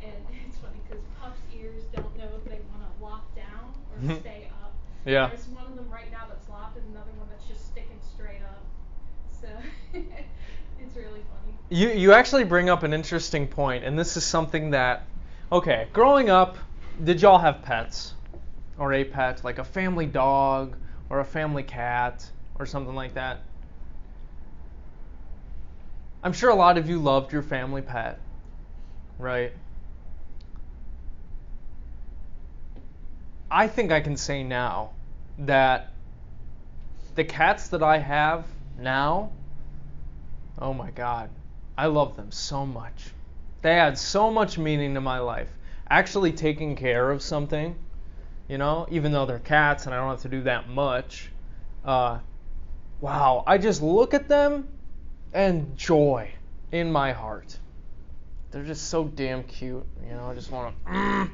And it's funny because Puff's ears don't know if they want to lock down or stay up. Yeah. There's one of them right now that's locked, and another one that's just sticking straight up. So it's really funny. You actually bring up an interesting point, and this is something that, okay, growing up, did y'all have pets? Or a pet, like a family dog or a family cat or something like that? I'm sure a lot of you loved your family pet, right? I think I can say now that the cats that I have now, oh my God, I love them so much. They add so much meaning to my life. Actually taking care of something, even though they're cats and I don't have to do that much. Wow, I just look at them and joy in my heart. They're just so damn cute, I just want to.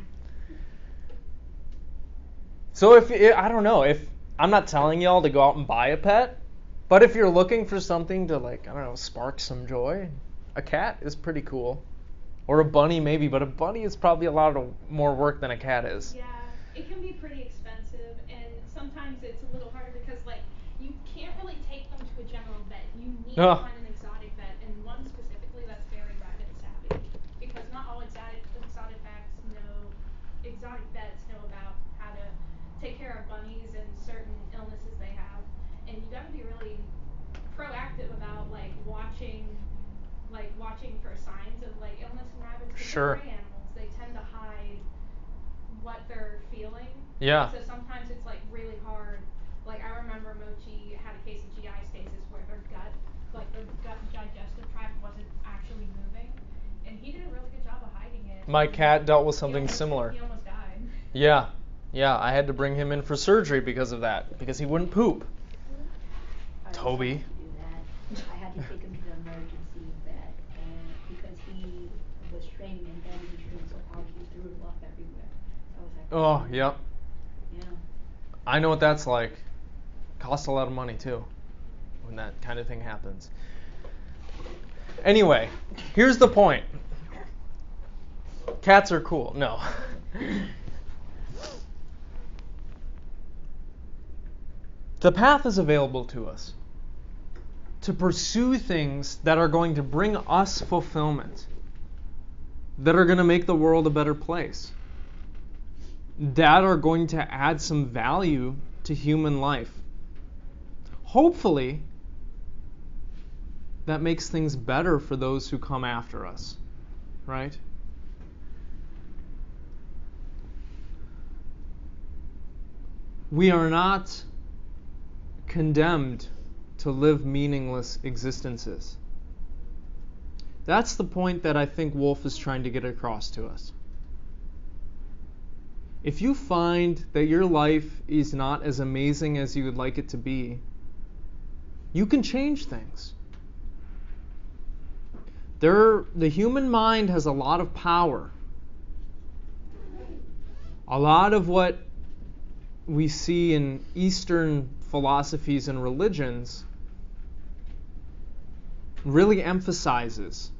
So I don't know, if I'm not telling y'all to go out and buy a pet, but if you're looking for something to spark some joy, a cat is pretty cool. Or a bunny maybe, but a bunny is probably a lot more work than a cat is. Yeah, it can be pretty expensive, and sometimes it's a little harder because you can't really take them to a general vet. You need to find an exotic vet, and one specifically that's very rabbit savvy, because not all exotic vets know about how to take care of bunnies and certain illnesses they have, and you got to be really proactive about watching for signs of illness in rabbits. Because Sure. they're prey animals, they tend to hide what they're feeling. Yeah. So sometimes it's really hard. I remember Mochi had a case of GI stasis where their gut digestive tract wasn't actually moving, and he did a really good job of hiding it. My cat dealt with something similar. He almost died. Yeah, I had to bring him in for surgery because of that, because he wouldn't poop. Toby. I had to take him to the emergency vet, and because he was training and then he trained so hard he threw it up everywhere. So I was like, Oh, yep. Yeah. I know what that's like. Costs a lot of money too when that kind of thing happens. Anyway, here's the point. Cats are cool. No. The path is available to us to pursue things that are going to bring us fulfillment, that are going to make the world a better place, that are going to add some value to human life. Hopefully, that makes things better for those who come after us, right? We are not condemned to live meaningless existences. That's the point that I think Wolf is trying to get across to us. If you find that your life is not as amazing as you would like it to be, you can change things. The human mind has a lot of power. A lot of what we see in Eastern philosophies and religions really emphasizes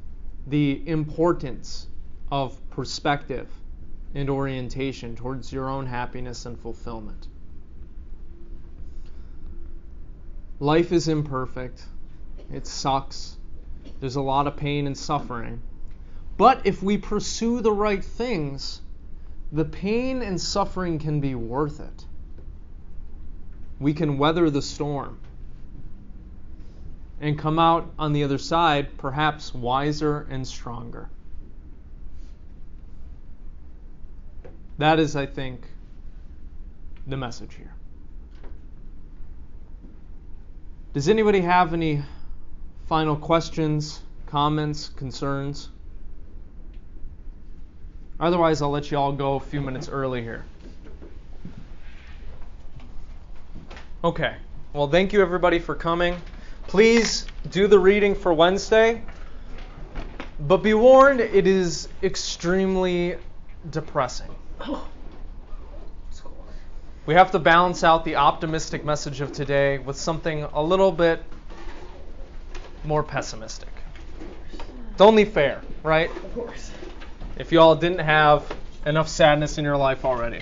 the importance of perspective and orientation towards your own happiness and fulfillment. Life is imperfect. It sucks. There's a lot of pain and suffering. But if we pursue the right things, the pain and suffering can be worth it. We can weather the storm and come out on the other side perhaps wiser and stronger. That is, I think, the message here. Does anybody have any final questions, comments, concerns? Otherwise, I'll let you all go a few minutes early here. Okay. Well, thank you everybody for coming. Please do the reading for Wednesday. But be warned, it is extremely depressing. Oh. Score. We have to balance out the optimistic message of today with something a little bit more pessimistic. It's only fair, right? Of course. If you all didn't have enough sadness in your life already.